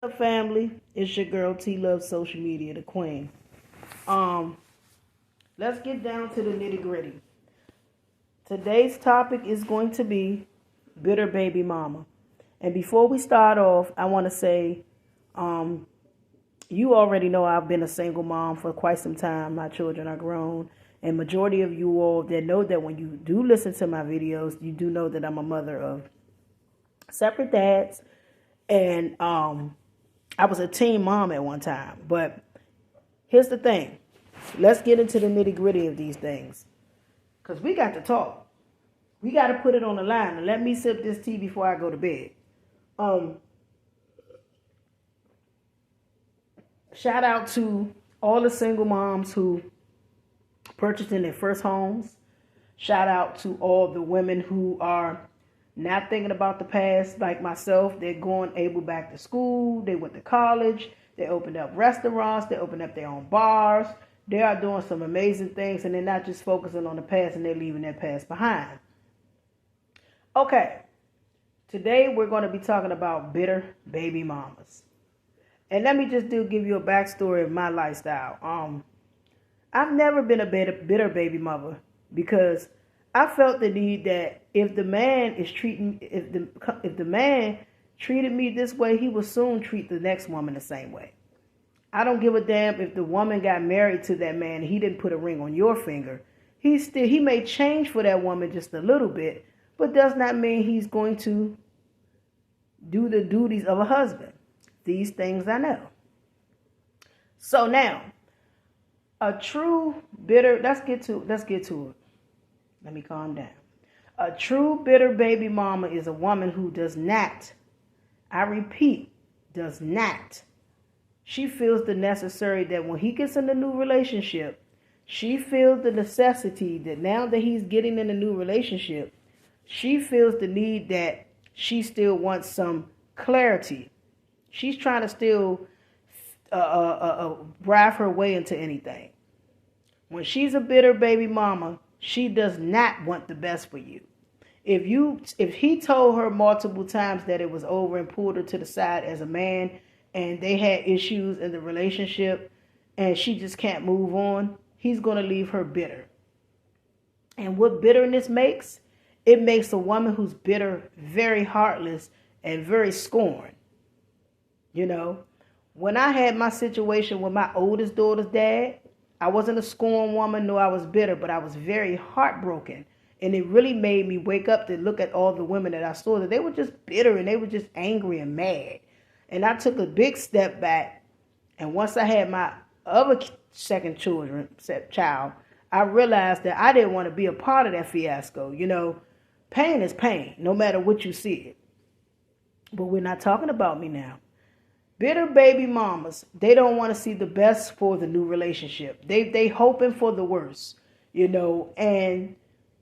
Up, family? It's your girl T Love Social Media, the queen. Um, let's get down to the nitty gritty. Today's topic is going to be bitter baby mama. And before we start off, I want to say, um, you already know I've been a single mom for quite some time. My children are grown, and majority of you all that know that when you do listen to my videos, you do know that I'm a mother of separate dads, and I was a teen mom at one time. But here's the thing. Let's get into the nitty gritty of these things. Because we got to talk. We got to put it on the line. And let me sip this tea before I go to bed. Shout out to all the single moms who purchased in their first homes. Shout out to all the women who are not thinking about the past like myself. They're going able back to school. They went to college. They opened up restaurants. They opened up their own bars. They are doing some amazing things, and they're not just focusing on the past and they're leaving their past behind. Okay, today we're going to be talking about bitter baby mamas. And let me just give you a backstory of my lifestyle. I've never been a bitter baby mother because I felt the need that if the man treated me this way, he will soon treat the next woman the same way. I don't give a damn if the woman got married to that man and he didn't put a ring on your finger. He may change for that woman just a little bit, but does not mean he's going to do the duties of a husband. These things I know. So now, a true bitter, let's get to it. Let me calm down. A true bitter baby mama is a woman who does not, I repeat, does not. She feels the necessary that when he gets in a new relationship, she feels the necessity that now that he's getting in a new relationship, she feels the need that she still wants some clarity. She's trying to still drive her way into anything. When she's a bitter baby mama, she does not want the best for you. If he told her multiple times that it was over and pulled her to the side as a man and they had issues in the relationship and she just can't move on, he's going to leave her bitter. And what bitterness makes? It makes a woman who's bitter very heartless and very scorned. You know, when I had my situation with my oldest daughter's dad, I wasn't a scorned woman, nor I was bitter, but I was very heartbroken. And it really made me wake up to look at all the women that I saw that they were just bitter and they were just angry and mad. And I took a big step back. And once I had my other second child, I realized that I didn't want to be a part of that fiasco. You know, pain is pain, no matter what you see it. But we're not talking about me now. Bitter baby mamas, they don't want to see the best for the new relationship. They hoping for the worst, you know, and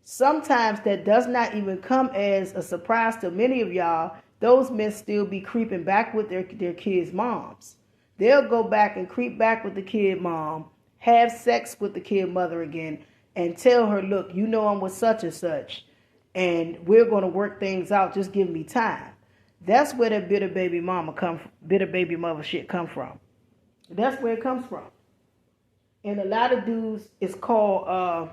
sometimes that does not even come as a surprise to many of y'all. Those men still be creeping back with their kids' moms. They'll go back and creep back with the kid mom, have sex with the kid mother again, and tell her, look, you know I'm with such and such, and we're going to work things out. Just give me time. That's where that bitter baby mother shit come from. That's where it comes from. And a lot of dudes, it's called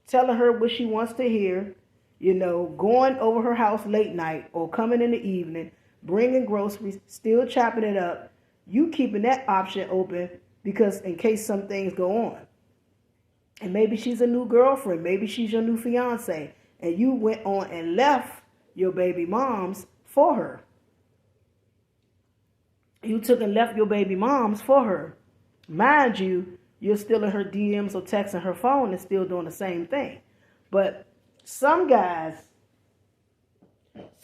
telling her what she wants to hear, you know, going over her house late night or coming in the evening, bringing groceries, still chopping it up. You keeping that option open because in case some things go on. And maybe she's a new girlfriend. Maybe she's your new fiance. And you went on and left your baby moms for her. You took and left your baby moms for her. Mind you, you're still in her DMs or texting her phone and still doing the same thing. But some guys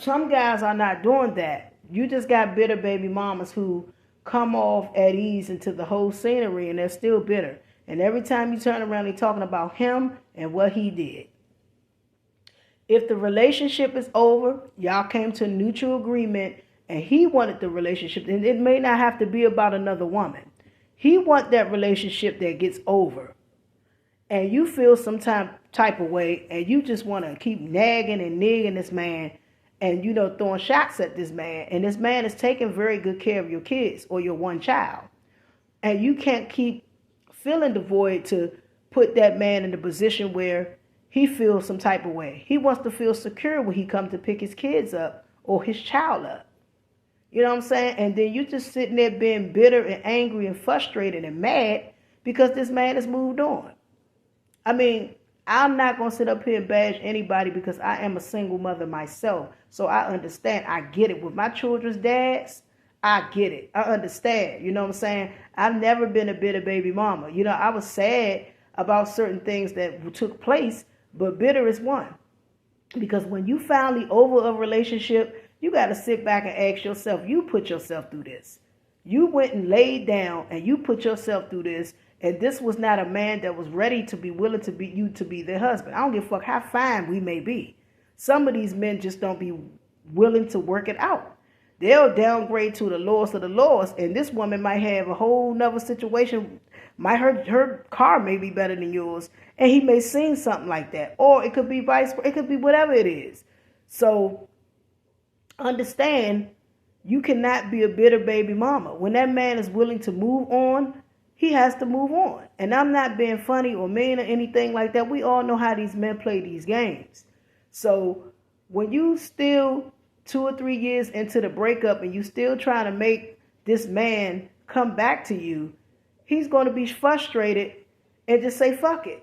are not doing that. You just got bitter baby mamas who come off at ease into the whole scenery and they're still bitter. And every time you turn around, they're talking about him and what he did. If the relationship is over, y'all came to a mutual agreement and he wanted the relationship, and it may not have to be about another woman. He want that relationship that gets over. And you feel some type of way and you just want to keep nagging and nigging this man and, throwing shots at this man. And this man is taking very good care of your kids or your one child. And you can't keep feeling the void to put that man in a position where he feels some type of way. He wants to feel secure when he comes to pick his kids up or his child up. You know what I'm saying? And then you just sitting there being bitter and angry and frustrated and mad because this man has moved on. I mean, I'm not going to sit up here and bash anybody because I am a single mother myself. So I understand. I get it. With my children's dads, I get it. I understand. You know what I'm saying? I've never been a bitter baby mama. I was sad about certain things that took place, but bitter is one. Because when you finally over a relationship, you got to sit back and ask yourself, you put yourself through this. You went and laid down and you put yourself through this. And this was not a man that was ready to be willing to be you to be their husband. I don't give a fuck how fine we may be. Some of these men just don't be willing to work it out. They'll downgrade to the lowest of the lowest. And this woman might have a whole nother situation. Her car may be better than yours. And he may sing something like that. Or it could be vice versa. It could be whatever it is. So understand, you cannot be a bitter baby mama. When that man is willing to move on, he has to move on. And I'm not being funny or mean or anything like that. We all know how these men play these games. So when you still 2 or 3 years into the breakup and you still trying to make this man come back to you, he's going to be frustrated and just say, fuck it.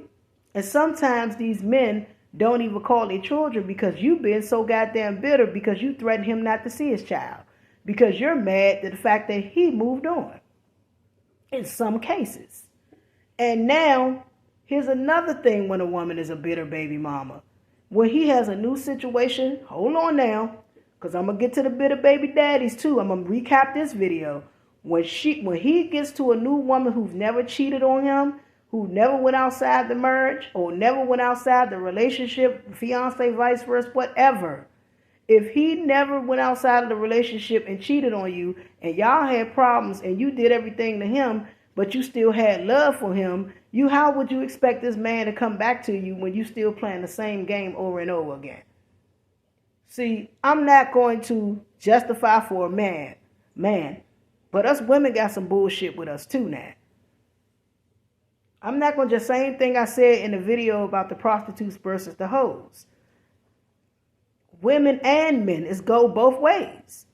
And sometimes these men don't even call their children because you've been so goddamn bitter because you threatened him not to see his child. Because you're mad at the fact that he moved on. In some cases. And now, here's another thing when a woman is a bitter baby mama. When he has a new situation, hold on now, because I'm going to get to the bitter baby daddies too. I'm going to recap this video. When he gets to a new woman who's never cheated on him, who never went outside the marriage, or never went outside the relationship, fiance, vice versa, whatever. If he never went outside of the relationship and cheated on you, and y'all had problems, and you did everything to him, but you still had love for him, how would you expect this man to come back to you when you still playing the same game over and over again? See, I'm not going to justify for a man, but us women got some bullshit with us too now. I'm not going to just same thing I said in the video about the prostitutes versus the hoes. Women and men, it's go both ways.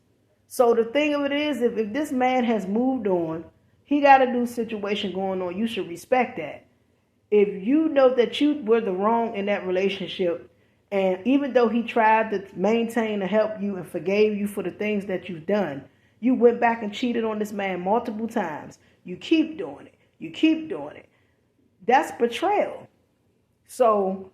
So the thing of it is, if this man has moved on, he got a new situation going on, you should respect that. If you know that you were the wrong in that relationship, and even though he tried to maintain and help you and forgave you for the things that you've done, you went back and cheated on this man multiple times. You keep doing it. You keep doing it. That's betrayal. So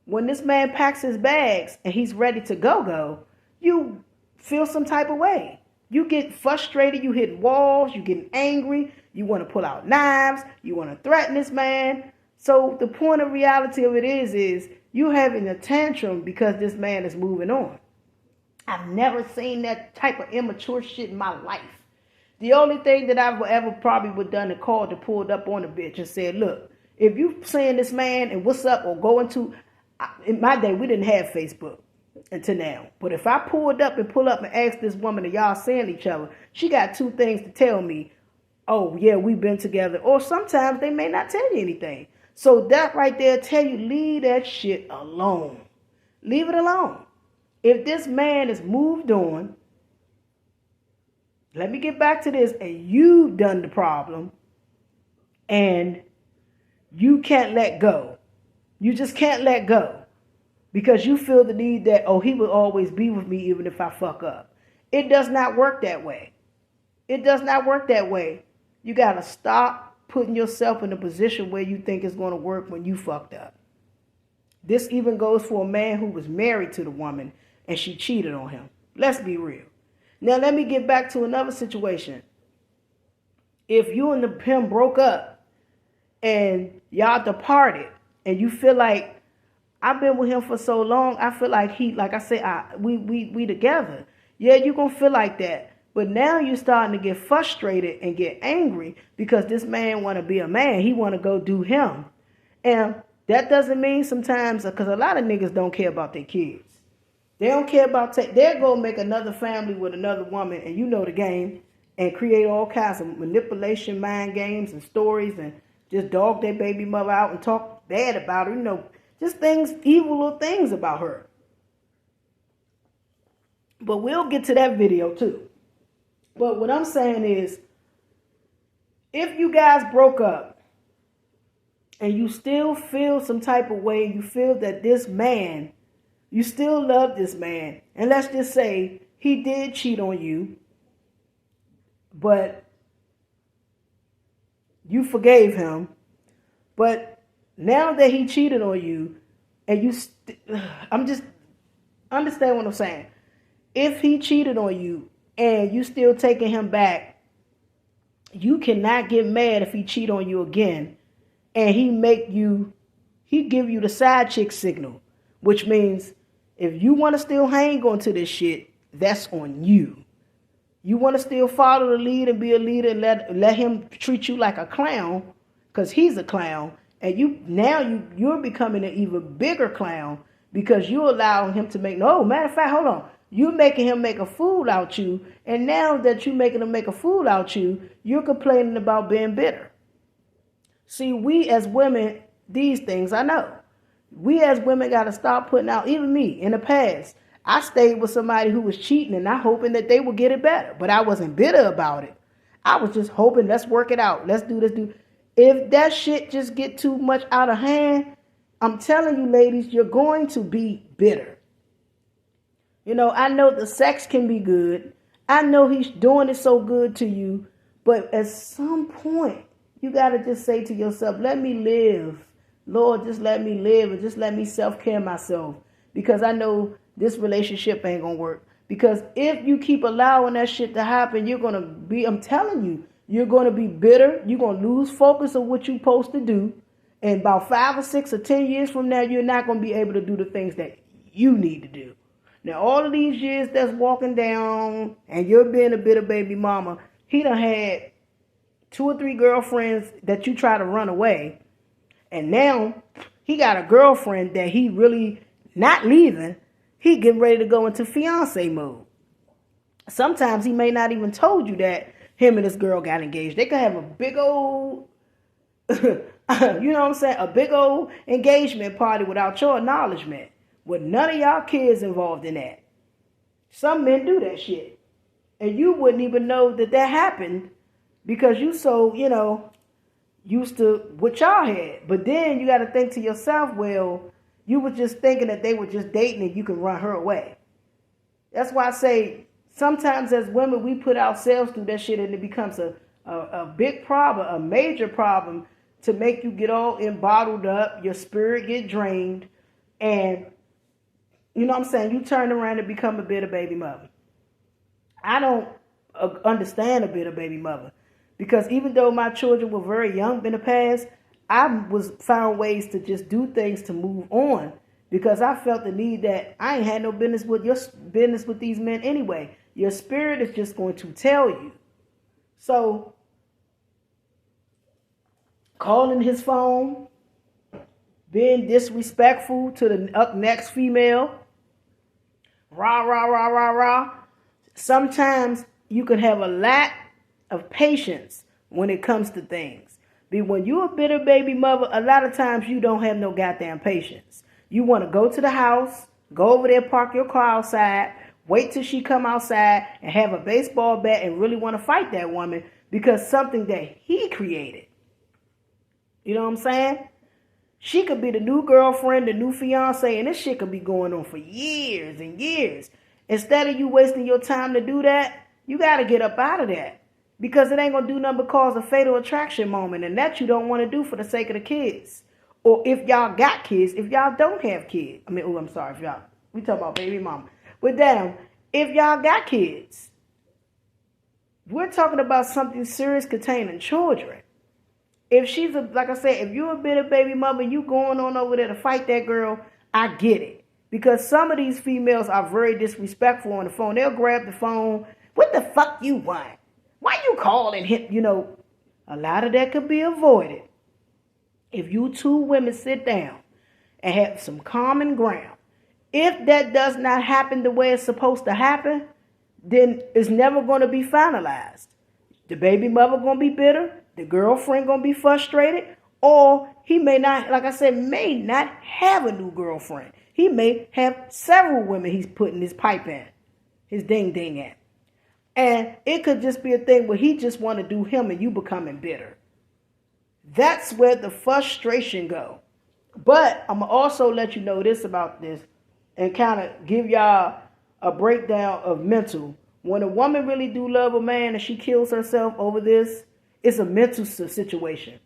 when this man packs his bags and he's ready to go, you feel some type of way. You get frustrated, you hit walls, you get angry, you want to pull out knives, you want to threaten this man. So the point of reality of it is you having a tantrum because this man is moving on. I've never seen that type of immature shit in my life. The only thing that I've ever probably would done is called to pulled up on the bitch and said, look, if you saying this man and what's up or going to, in my day, we didn't have Facebook until now. But if I pulled up and pull up and asked this woman, are y'all seeing each other? She got two things to tell me. Oh, yeah, we've been together. Or sometimes they may not tell you anything. So that right there tell you, leave that shit alone. Leave it alone. If this man has moved on, let me get back to this, and you've done the problem, and you can't let go. You just can't let go because you feel the need that, oh, he will always be with me even if I fuck up. It does not work that way. It does not work that way. You got to stop putting yourself in a position where you think it's going to work when you fucked up. This even goes for a man who was married to the woman and she cheated on him. Let's be real. Now, let me get back to another situation. If you and him broke up and y'all departed and you feel like, I've been with him for so long, I feel like like I said, we together. Yeah, you're going to feel like that. But now you're starting to get frustrated and get angry because this man want to be a man. He want to go do him. And that doesn't mean sometimes, because a lot of niggas don't care about their kids. They don't care about they'll go make another family with another woman, and you know the game, and create all kinds of manipulation, mind games, and stories, and just dog their baby mother out and talk bad about her. Just things, evil little things about her. But we'll get to that video too. But what I'm saying is, if you guys broke up and you still feel some type of way, you feel that this man, you still love this man, and let's just say he did cheat on you, but you forgave him, but now that he cheated on you, and I'm just, understand what I'm saying. If he cheated on you and you still taking him back, you cannot get mad if he cheat on you again and he give you the side chick signal, which means if you want to still hang on to this shit, that's on you. You want to still follow the lead and be a leader and let him treat you like a clown, because he's a clown, and you're becoming an even bigger clown because you allowing him to matter of fact, hold on. You're making him make a fool out you, and now that you're making him make a fool out you, you're complaining about being bitter. See, we as women, these things I know. We as women got to stop putting out, even me, in the past, I stayed with somebody who was cheating and not hoping that they would get it better. But I wasn't bitter about it. I was just hoping, let's work it out. Let's do this. If that shit just get too much out of hand, I'm telling you, ladies, you're going to be bitter. I know the sex can be good. I know he's doing it so good to you. But at some point, you got to just say to yourself, let me live. Lord, just let me live and just let me self-care myself. Because I know this relationship ain't going to work. Because if you keep allowing that shit to happen, you're going to be, I'm telling you, you're going to be bitter. You're going to lose focus of what you're supposed to do. And about 5 or 6 or 10 years from now, you're not going to be able to do the things that you need to do. Now, all of these years that's walking down and you're being a bitter baby mama, he done had 2 or 3 girlfriends that you try to run away. And now he got a girlfriend that he really not leaving. He getting ready to go into fiance mode. Sometimes he may not even told you that him and this girl got engaged. They could have a big old, you know what I'm saying? A big old engagement party without your acknowledgement, with none of y'all kids involved in that. Some men do that shit. And you wouldn't even know that happened because you so, used to what y'all had. But then you got to think to yourself, well, you were just thinking that they were just dating and you can run her away. That's why I say sometimes as women, we put ourselves through that shit and it becomes a big problem, a major problem to make you get all bottled up, your spirit get drained, and you know what I'm saying? You turn around and become a bitter baby mother. I don't understand a bitter baby mother because even though my children were very young in the past, I found ways to just do things to move on because I felt the need that I ain't had no business with these men anyway. Your spirit is just going to tell you. So calling his phone, being disrespectful to the up next female, rah, rah, rah, rah, rah. Sometimes you can have a lack of patience when it comes to things. But when you're a bitter baby mother, a lot of times you don't have no goddamn patience. You want to go to the house, go over there, park your car outside, wait till she come outside and have a baseball bat and really want to fight that woman because something that he created. You know what I'm saying? She could be the new girlfriend, the new fiance, and this shit could be going on for years and years. Instead of you wasting your time to do that, you got to get up out of that. Because it ain't going to do nothing but cause a fatal attraction moment. And that you don't want to do for the sake of the kids. Or if y'all got kids, if y'all don't have kids. I'm sorry, if y'all, we talking about baby mama. But damn, if y'all got kids, we're talking about something serious containing children. If she's like I said, if you're a bitter baby mother, you going on over there to fight that girl, I get it. Because some of these females are very disrespectful on the phone. They'll grab the phone. What the fuck you want? Why you calling him? A lot of that could be avoided. If you two women sit down and have some common ground If that does not happen the way it's supposed to happen, then it's never going to be finalized. The baby mother going to be bitter. The girlfriend going to be frustrated. Or he may not, like I said, may not have a new girlfriend. He may have several women he's putting his pipe in, his ding ding in. And it could just be a thing where he just want to do him and you becoming bitter. That's where the frustration go. But I'm going to also let you know this about this and kind of give y'all a breakdown of mental. When a woman really do love a man and she kills herself over this, it's a mental situation.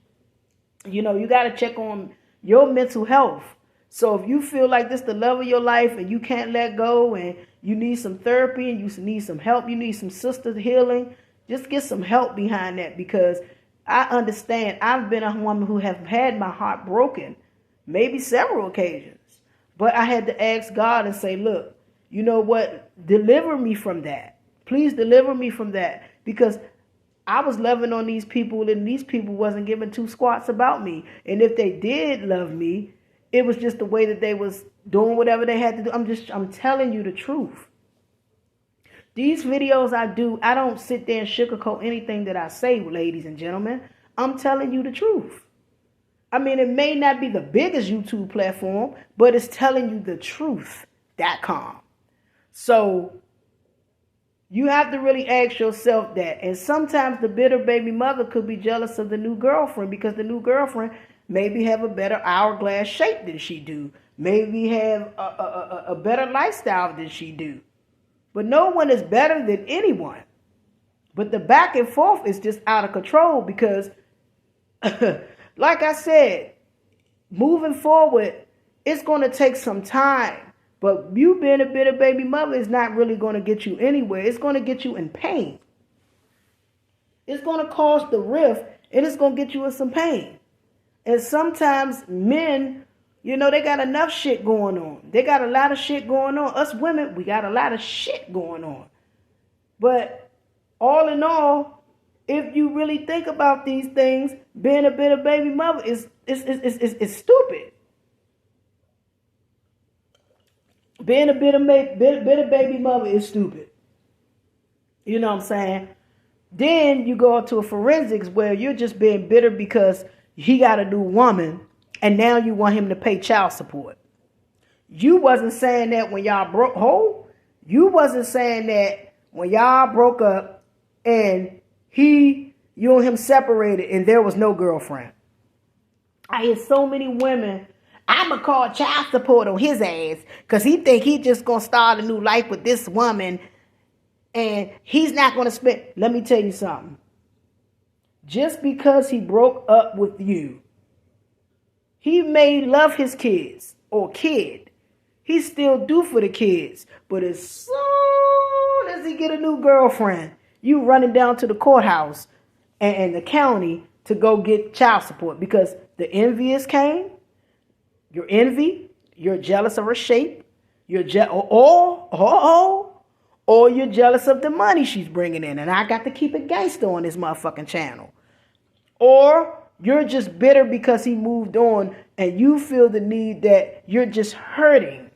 You know, you got to check on your mental health. So if you feel like this is the love of your life and you can't let go and you need some therapy and you need some help, you need some sister healing, just get some help behind that, because I understand. I've been a woman who have had my heart broken, maybe several occasions. But I had to ask God and say, look, you know what? Deliver me from that. Please deliver me from that, because I was loving on these people and these people wasn't giving two squats about me. And if they did love me, it was just the way that they was doing whatever they had to do. I'm telling you the truth. These videos I do, I don't sit there and sugarcoat anything that I say, ladies and gentlemen. I'm telling you the truth. I mean, it may not be the biggest YouTube platform, but it's telling you the truth.com. So you have to really ask yourself that. And sometimes the bitter baby mother could be jealous of the new girlfriend because the new girlfriend maybe have a better hourglass shape than she do. Maybe have a better lifestyle than she do. But no one is better than anyone. But the back and forth is just out of control because, like I said, moving forward, it's going to take some time. But you being a bitter baby mother is not really going to get you anywhere. It's going to get you in pain. It's going to cause the rift, and it's going to get you in some pain. And sometimes men, you know, they got enough shit going on. They got a lot of shit going on. Us women, we got a lot of shit going on. But all in all, if you really think about these things, being a bitter baby mother is stupid. Being a bitter baby mother is stupid. You know what I'm saying? Then you go to a forensics where you're just being bitter because he got a new woman and now you want him to pay child support. You wasn't saying that when y'all broke. You wasn't saying that when y'all broke up and you and him separated and there was no girlfriend. I hear so many women, I'ma call child support on his ass because he think he just gonna start a new life with this woman and he's not gonna spend. Let me tell you something. Just because he broke up with you, he may love his kids or kid. He still do for the kids. But as soon as he get a new girlfriend, you running down to the courthouse and the county to go get child support because the envious came. You're envy. You're jealous of her shape. You're or you're jealous of the money she's bringing in. And I got to keep it gangster on this motherfucking channel. Or you're just bitter because he moved on and you feel the need that you're just hurting.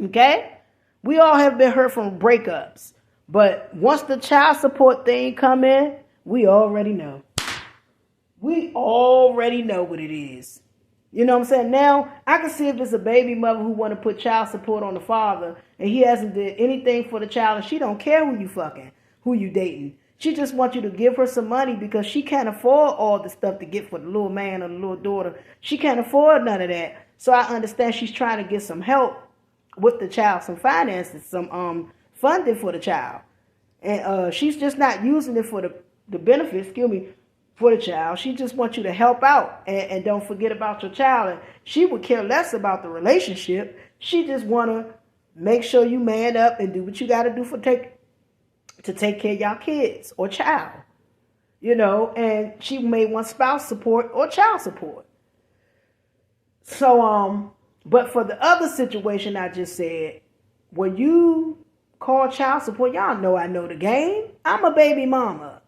Okay? We all have been hurt from breakups. But once the child support thing come in, we already know. We already know what it is. You know what I'm saying? Now, I can see if there's a baby mother who want to put child support on the father and he hasn't did anything for the child and she don't care who you fucking, who you dating. She just wants you to give her some money because she can't afford all the stuff to get for the little man or the little daughter. She can't afford none of that. So I understand she's trying to get some help with the child, some finances, some funding for the child. And she's just not using it for the benefits, for the child. She just wants you to help out and don't forget about your child. And she would care less about the relationship. She just want to make sure you man up and do what you got to do to take care of y'all kids or child, you know, and she may want spouse support or child support. So, but for the other situation I just said, when you call child support, y'all know I know the game. I'm a baby mama.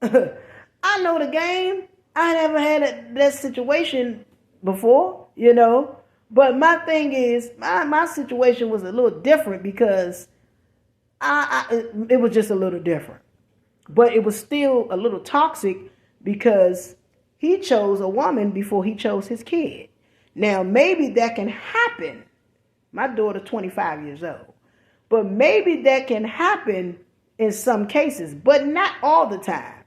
I know the game. I never had that situation before, you know, But my thing is, my situation was a little different because it was just a little different. But it was still a little toxic because he chose a woman before he chose his kid. Now, maybe that can happen. My daughter's 25 years old. But maybe that can happen in some cases, but not all the time.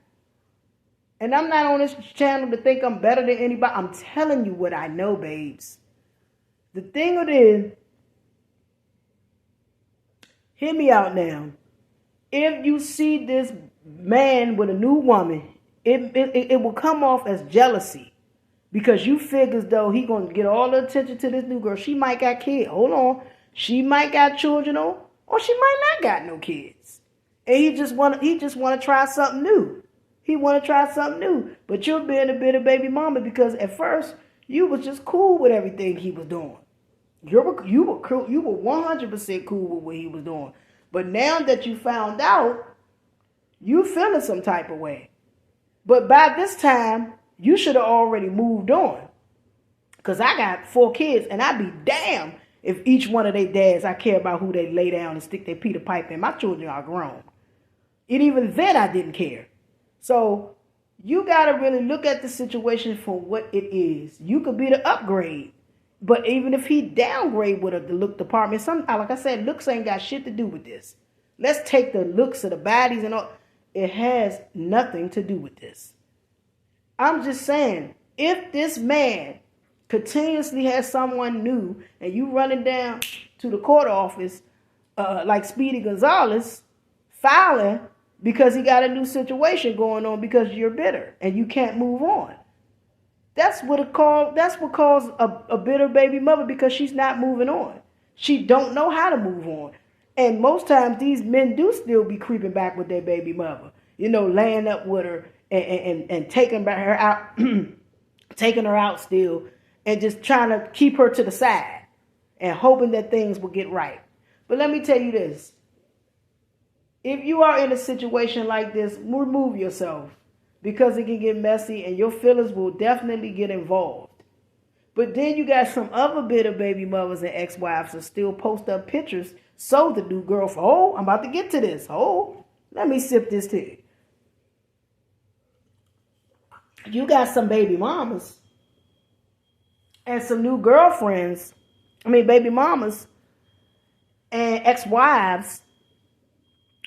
And I'm not on this channel to think I'm better than anybody. I'm telling you what I know, babes. The thing it is, hear me out now. If you see this man with a new woman, it will come off as jealousy because you figure as though he gonna get all the attention to this new girl. She might got kids. Hold on, she might got children, or she might not got no kids, and he just wanna try something new. He wanna try something new, but you're being a bitter baby mama because at first you was just cool with everything he was doing. You were 100% cool with what he was doing. But now that you found out, you feeling some type of way. But by this time, you should have already moved on. Because I got 4 kids, and I'd be damned if each one of their dads, I care about who they lay down and stick their Peter pipe in. My children are grown. And even then, I didn't care. So you got to really look at the situation for what it is. You could be the upgrade. But even if he downgrade with the look department, like I said, looks ain't got shit to do with this. Let's take the looks of the bodies and all. It has nothing to do with this. I'm just saying, if this man continuously has someone new and you running down to the court office like Speedy Gonzalez, filing because he got a new situation going on because you're bitter and you can't move on. That's what calls a bitter baby mother because she's not moving on. She don't know how to move on. And most times these men do still be creeping back with their baby mother. Laying up with her and taking her out taking her out still and just trying to keep her to the side and hoping that things will get right. But let me tell you this. If you are in a situation like this, remove yourself. Because it can get messy and your feelings will definitely get involved. But then you got some other bitter baby mothers and ex-wives that still post up pictures. So the new girlfriend, I'm about to get to this. Let me sip this tea. You got some baby mamas and some new girlfriends. Baby mamas and ex-wives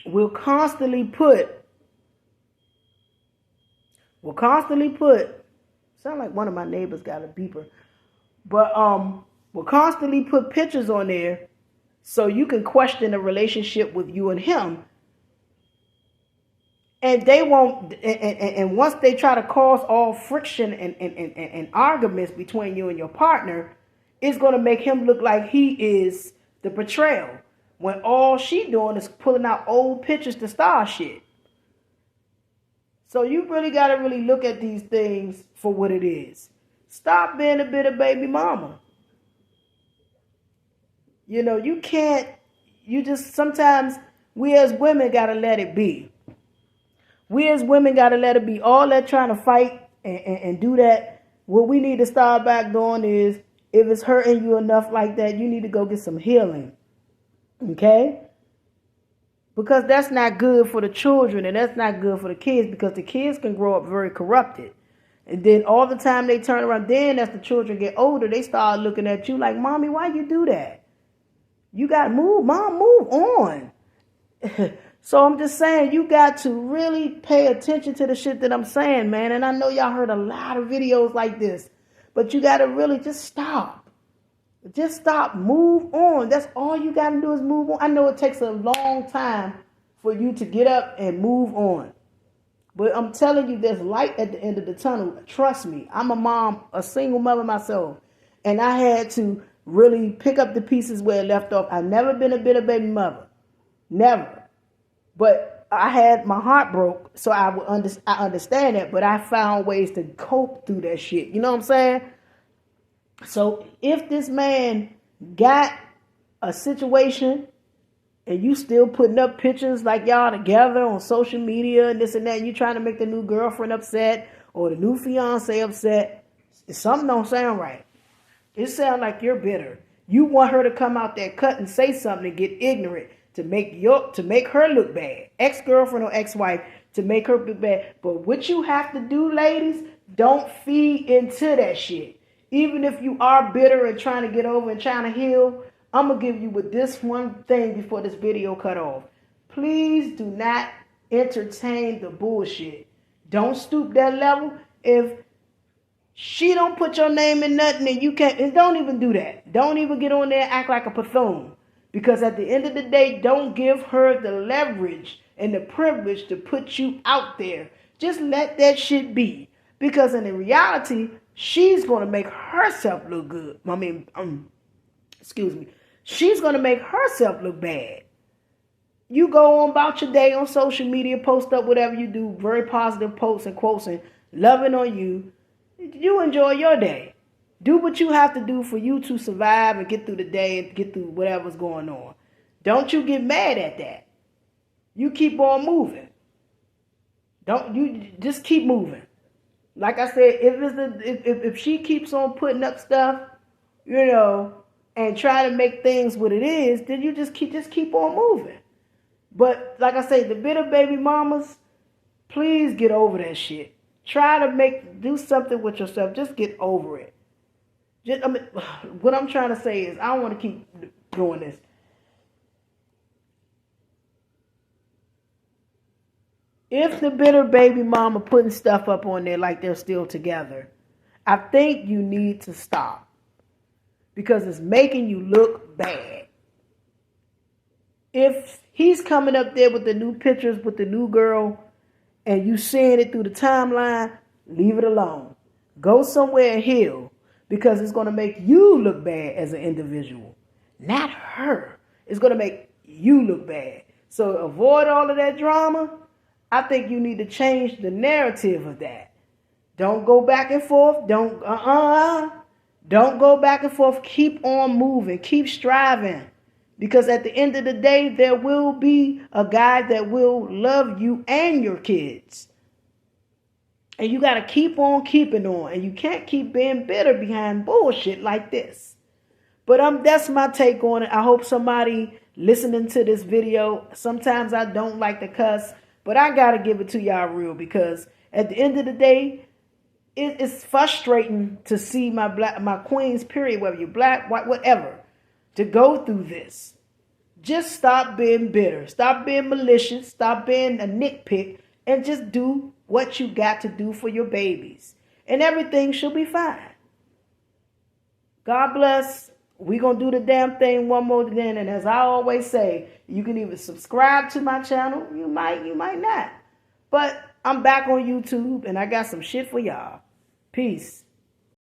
will constantly put, sound like one of my neighbors got a beeper, but will constantly put pictures on there so you can question the relationship with you and him. And they won't, and once they try to cause all friction and arguments between you and your partner, it's going to make him look like he is the betrayal, when all she doing is pulling out old pictures to start shit. So you really got to really look at these things for what it is. Stop being a bitter baby mama. Sometimes we as women got to let it be. We as women got to let it be. All that trying to fight and do that, what we need to start back doing is, if it's hurting you enough like that, you need to go get some healing. Okay? Because that's not good for the children and that's not good for the kids, because the kids can grow up very corrupted. And then all the time they turn around, then as the children get older, they start looking at you like, Mommy, why you do that? You got to move. Mom, move on. So I'm just saying, you got to really pay attention to the shit that I'm saying, man. And I know y'all heard a lot of videos like this, but you got to really just stop. Just stop. Move on. That's all you got to do is move on. I know it takes a long time for you to get up and move on. But I'm telling you, there's light at the end of the tunnel. Trust me. I'm a mom, a single mother myself. And I had to really pick up the pieces where it left off. I've never been a bitter baby mother. Never. But I had my heart broke, so I understand that. But I found ways to cope through that shit. You know what I'm saying? So if this man got a situation and you still putting up pictures like y'all together on social media and this and that, and you trying to make the new girlfriend upset or the new fiance upset, something don't sound right. It sounds like you're bitter. You want her to come out there, cut and say something and get ignorant to make her look bad. Ex-girlfriend or ex-wife to make her look bad. But what you have to do, ladies, don't feed into that shit. Even if you are bitter and trying to get over and trying to heal, I'm going to give you with this one thing before this video cut off. Please do not entertain the bullshit. Don't stoop that level. If she don't put your name in nothing and you can't, and don't even do that. Don't even get on there and act like a Bethune. Because at the end of the day, don't give her the leverage and the privilege to put you out there. Just let that shit be. Because in reality, she's going to make herself look good. She's going to make herself look bad. You go on about your day on social media, post up whatever you do, very positive posts and quotes and loving on you. You enjoy your day. Do what you have to do for you to survive and get through the day and get through whatever's going on. Don't you get mad at that. You keep on moving. You just keep moving. Like I said, if she keeps on putting up stuff, and trying to make things what it is, then you just keep on moving. But like I say, the bitter baby mamas, please get over that shit. Try to do something with yourself. Just get over it. What I'm trying to say is, I don't want to keep doing this. If the bitter baby mama putting stuff up on there like they're still together, I think you need to stop. Because it's making you look bad. If he's coming up there with the new pictures with the new girl and you seeing it through the timeline, leave it alone. Go somewhere and heal. Because it's going to make you look bad as an individual. Not her. It's going to make you look bad. So avoid all of that drama. I think you need to change the narrative of that. Don't go back and forth. Don't go back and forth. Keep on moving. Keep striving. Because at the end of the day, there will be a guy that will love you and your kids. And you got to keep on keeping on. And you can't keep being bitter behind bullshit like this. But that's my take on it. I hope somebody listening to this video, sometimes I don't like to cuss, but I got to give it to y'all real. Because at the end of the day, it's frustrating to see my queens, period, whether you're black, white, whatever, to go through this. Just stop being bitter. Stop being malicious. Stop being a nitpick. And just do what you got to do for your babies. And everything should be fine. God bless. We're going to do the damn thing one more again. And as I always say, you can either subscribe to my channel. You might not. But I'm back on YouTube and I got some shit for y'all. Peace.